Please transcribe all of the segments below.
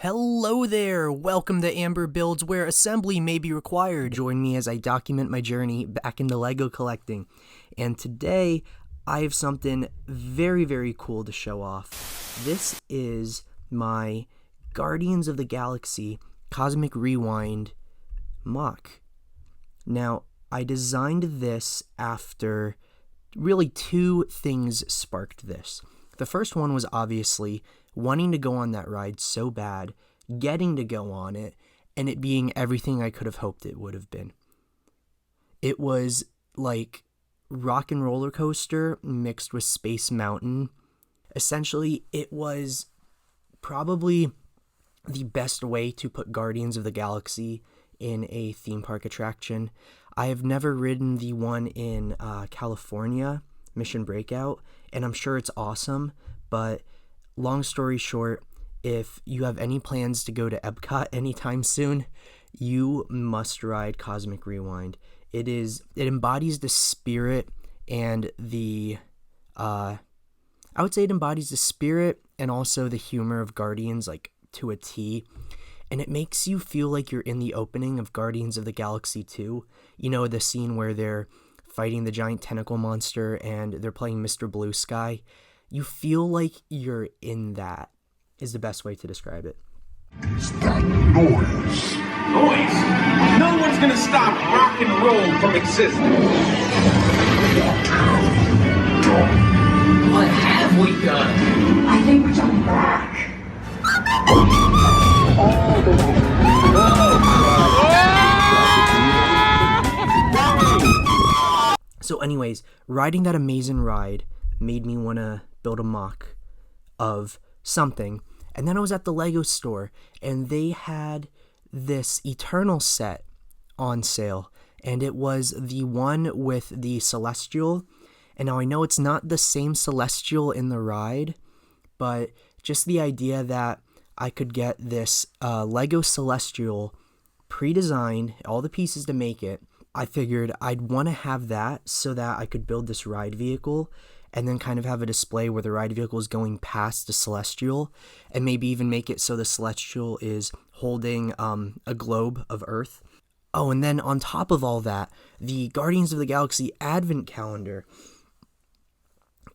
Hello there! Welcome to AMBR Builds, where assembly may be required. Join me as I document my journey back into LEGO collecting. And today, I have something very, very cool to show off. This is my Guardians of the Galaxy Cosmic Rewind MOC. Now, I designed this after really two things sparked this. The first one was obviously wanting to go on that ride so bad, getting to go on it, and it being everything I could have hoped it would have been. It was like Rock and Roller Coaster mixed with Space Mountain. Essentially, it was probably the best way to put Guardians of the Galaxy in a theme park attraction. I have never ridden the one in California, Mission Breakout, and I'm sure it's awesome, but long story short, if you have any plans to go to Epcot anytime soon, you must ride Cosmic Rewind. It embodies the spirit and I would say it embodies the spirit and also the humor of Guardians, like, to a T. And it makes you feel like you're in the opening of Guardians of the Galaxy 2. You know, the scene where they're fighting the giant tentacle monster and they're playing Mr. Blue Sky. You feel like you're in that, is the best way to describe it. Is that noise? Noise? No one's gonna stop rock and roll from existing. What have we done? I think we're jumping back. So anyways, riding that amazing ride made me want to build a MOC of something. And then I was at the LEGO store, and they had this Eternal set on sale. And it was the one with the Celestial. And now I know it's not the same Celestial in the ride, but just the idea that I could get this LEGO Celestial pre-designed, all the pieces to make it, I figured I'd want to have that so that I could build this ride vehicle and then kind of have a display where the ride vehicle is going past the Celestial, and maybe even make it so the Celestial is holding a globe of Earth. Oh, and then on top of all that, the Guardians of the Galaxy Advent Calendar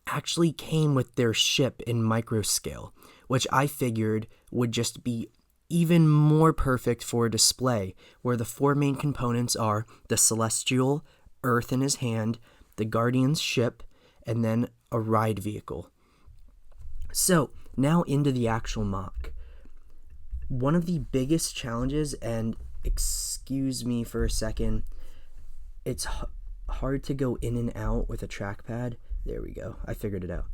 actually came with their ship in micro scale, which I figured would just be even more perfect for a display, where the four main components are the Celestial, Earth in his hand, the Guardian's ship, and then a ride vehicle. So, now into the actual MOC. One of the biggest challenges, and excuse me for a second, it's hard to go in and out with a trackpad. There we go, I figured it out.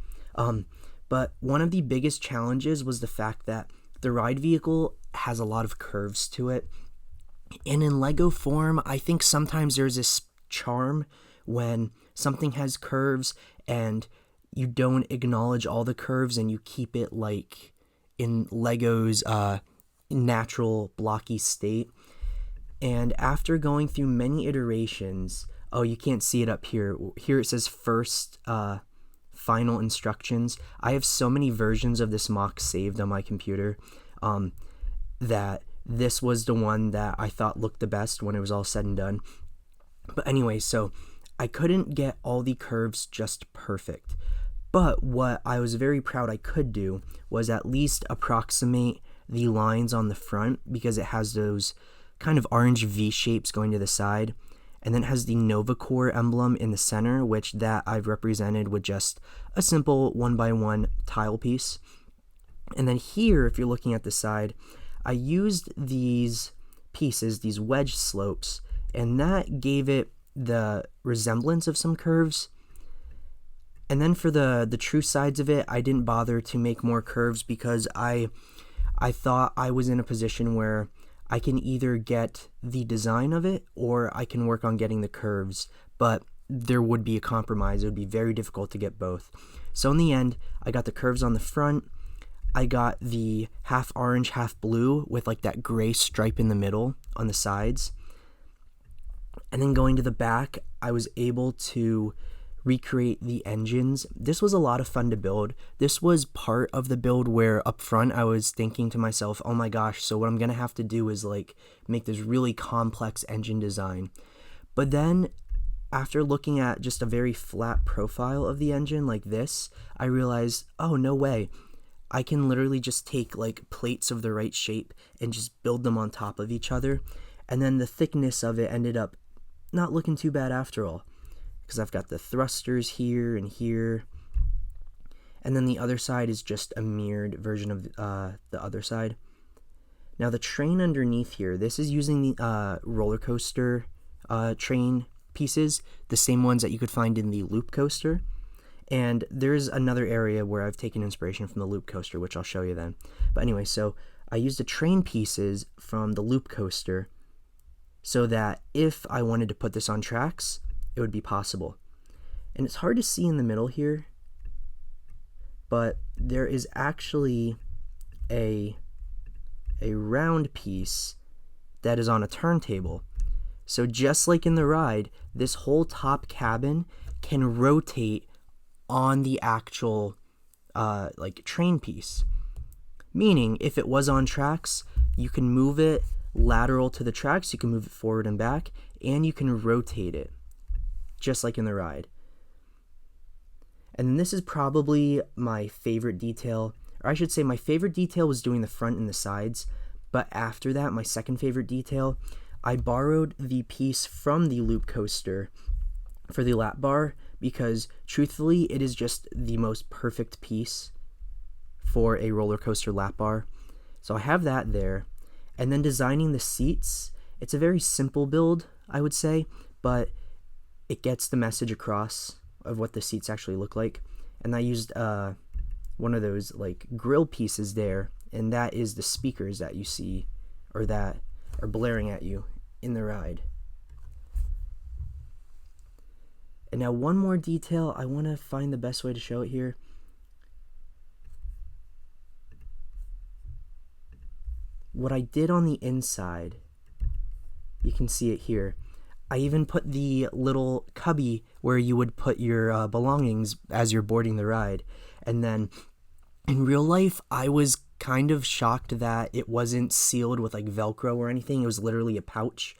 But one of the biggest challenges was the fact that the ride vehicle has a lot of curves to it. And in LEGO form, I think sometimes there's this charm when something has curves and you don't acknowledge all the curves and you keep it like in LEGO's natural blocky state. And after going through many iterations, oh, you can't see it up here. Here it says first final instructions. I have so many versions of this MOC saved on my computer that this was the one that I thought looked the best when it was all said and done. But anyway, so I couldn't get all the curves just perfect. But what I was very proud I could do was at least approximate the lines on the front, because it has those kind of orange V shapes going to the side. And then it has the Nova Corps emblem in the center, which that I've represented with just a simple 1x1 tile piece. And then here, if you're looking at the side, I used these pieces, these wedge slopes, and that gave it the resemblance of some curves. And then for the true sides of it, I didn't bother to make more curves because I thought I was in a position where I can either get the design of it or I can work on getting the curves, but there would be a compromise. It would be very difficult to get both. So in the end, I got the curves on the front. I got the half orange, half blue with like that gray stripe in the middle on the sides. And then going to the back, I was able to recreate the engines. This was a lot of fun to build. This was part of the build where up front I was thinking to myself, oh my gosh, so what I'm gonna have to do is like make this really complex engine design. But then after looking at just a very flat profile of the engine like this, I realized, oh no way, I can literally just take like plates of the right shape and just build them on top of each other. And then the thickness of it ended up not looking too bad after all, because I've got the thrusters here and here, and then the other side is just a mirrored version of the other side. Now the train underneath here, this is using the roller coaster train pieces, the same ones that you could find in the loop coaster. And there's another area where I've taken inspiration from the loop coaster, which I'll show you then. But anyway, so I used the train pieces from the loop coaster so that if I wanted to put this on tracks, it would be possible. And it's hard to see in the middle here, but there is actually a round piece that is on a turntable. So just like in the ride, this whole top cabin can rotate on the actual like train piece. Meaning if it was on tracks, you can move it lateral to the tracks, you can move it forward and back, and you can rotate it just like in the ride. And this is probably my favorite detail, or I should say my favorite detail was doing the front and the sides, but after that, my second favorite detail, I borrowed the piece from the loop coaster for the lap bar, because truthfully, it is just the most perfect piece for a roller coaster lap bar. So I have that there. And then designing the seats, it's a very simple build, I would say, but it gets the message across of what the seats actually look like. And I used one of those like grill pieces there, and that is the speakers that you see, or that are blaring at you in the ride. And now one more detail, I want to find the best way to show it here. What I did on the inside, you can see it here. I even put the little cubby where you would put your belongings as you're boarding the ride. And then in real life, I was kind of shocked that it wasn't sealed with like Velcro or anything. It was literally a pouch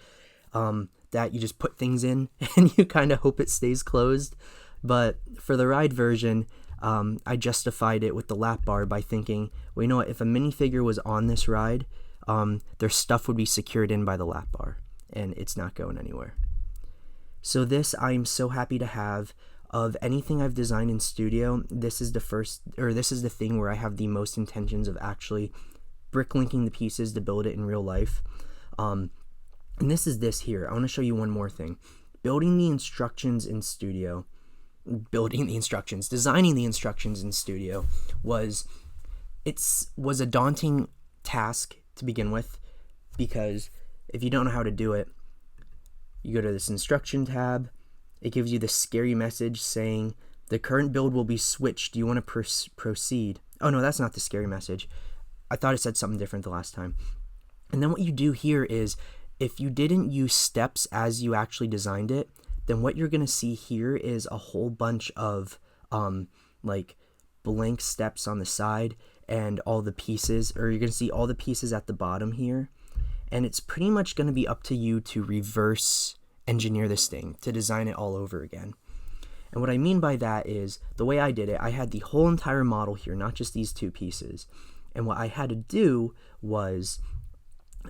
that you just put things in and you kind of hope it stays closed. But for the ride version, I justified it with the lap bar by thinking, well, you know what, if a minifigure was on this ride, their stuff would be secured in by the lap bar, and it's not going anywhere. So this I'm so happy to have. Of anything I've designed in studio, this is the thing where I have the most intentions of actually bricklinking the pieces to build it in real life. And this is this here. I want to show you one more thing. Designing the instructions in studio was a daunting task to begin with, because if you don't know how to do it, you go to this instruction tab, it gives you this scary message saying the current build will be switched. Do you want to proceed? Oh no, that's not the scary message. I thought it said something different the last time. And then what you do here is, if you didn't use steps as you actually designed it, then what you're going to see here is a whole bunch of like blank steps on the side and all the pieces, or you're going to see all the pieces at the bottom here. And it's pretty much going to be up to you to reverse engineer this thing, to design it all over again. And what I mean by that is, the way I did it, I had the whole entire model here, not just these two pieces. And what I had to do was,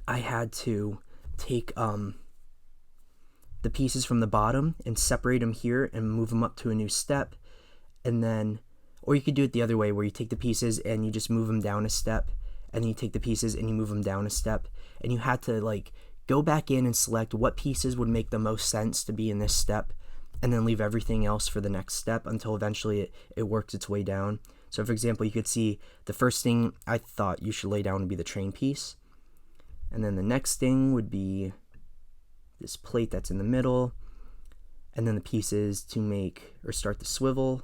I had to take the pieces from the bottom and separate them here and move them up to a new step. And then, or you could do it the other way, where you take the pieces and you just move them down a step, and then you take the pieces and you move them down a step. And you had to like go back in and select what pieces would make the most sense to be in this step, and then leave everything else for the next step until eventually it works its way down. So for example, you could see the first thing I thought you should lay down would be the train piece. And then the next thing would be this plate that's in the middle. And then the pieces to make or start the swivel.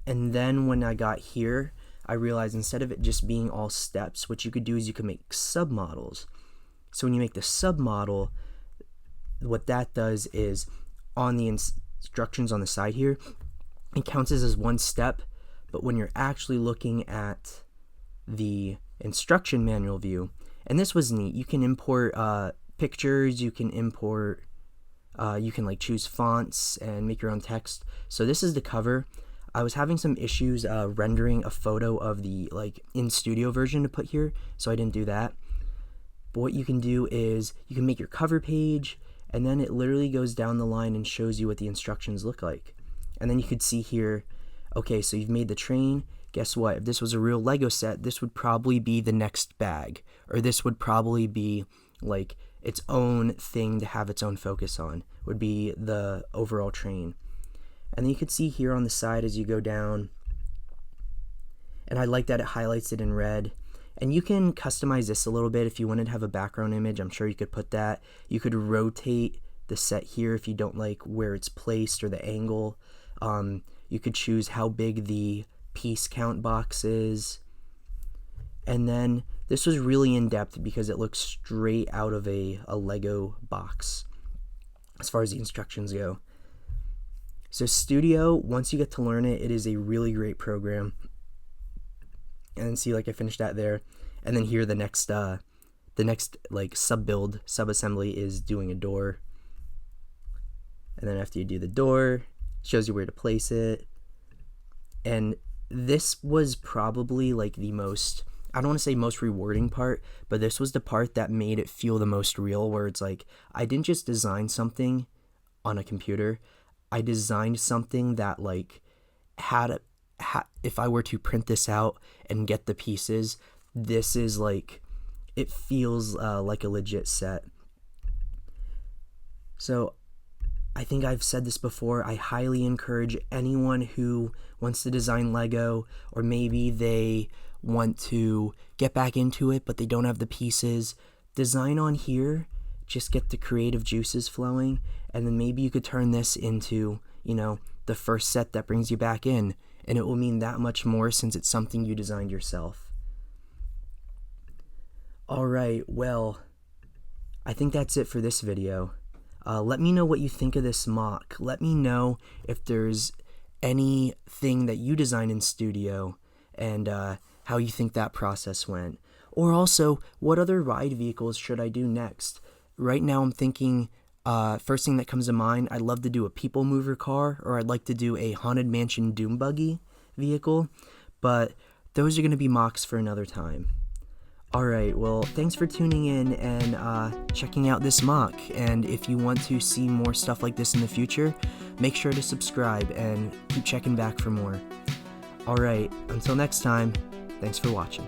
And then when I got here, I realized instead of it just being all steps, what you could do is you could make submodels. So when you make the submodel, what that does is on the instructions on the side here, it counts as one step, but when you're actually looking at the instruction manual view, and this was neat, you can import pictures, you can import, you can like choose fonts and make your own text. So this is the cover. I was having some issues rendering a photo of the like in studio version to put here, so I didn't do that. But what you can do is you can make your cover page, and then it literally goes down the line and shows you what the instructions look like. And then you could see here, okay, so you've made the train. Guess what? If this was a real Lego set, this would probably be the next bag, or this would probably be like its own thing to have its own focus on, would be the overall train. And then you could see here on the side as you go down, and I like that it highlights it in red. And you can customize this a little bit if you wanted to have a background image. I'm sure you could put that. You could rotate the set here if you don't like where it's placed or the angle. You could choose how big the piece count box is. And then this was really in depth because it looks straight out of a Lego box as far as the instructions go. So Studio, once you get to learn it, it is a really great program. And see, like I finished that there, and then here the next like subassembly is doing a door. And then after you do the door, it shows you where to place it. And this was probably like the most, I don't want to say most rewarding part, but this was the part that made it feel the most real, where it's like I didn't just design something on a computer. I designed something that like if I were to print this out and get the pieces, this is like, it feels like a legit set. So I think I've said this before, I highly encourage anyone who wants to design Lego, or maybe they want to get back into it but they don't have the pieces, design on here, just get the creative juices flowing, and then maybe you could turn this into, you know, the first set that brings you back in. And it will mean that much more since it's something you designed yourself. Alright, well, I think that's it for this video. Let me know what you think of this mock. Let me know if there's anything that you designed in Studio and how you think that process went. Or also, what other ride vehicles should I do next? Right now I'm thinking, first thing that comes to mind, I'd love to do a people mover car, or I'd like to do a Haunted Mansion Doom Buggy vehicle, but those are going to be mocks for another time. Alright, well, thanks for tuning in and checking out this mock, and if you want to see more stuff like this in the future, make sure to subscribe and keep checking back for more. Alright, until next time, thanks for watching.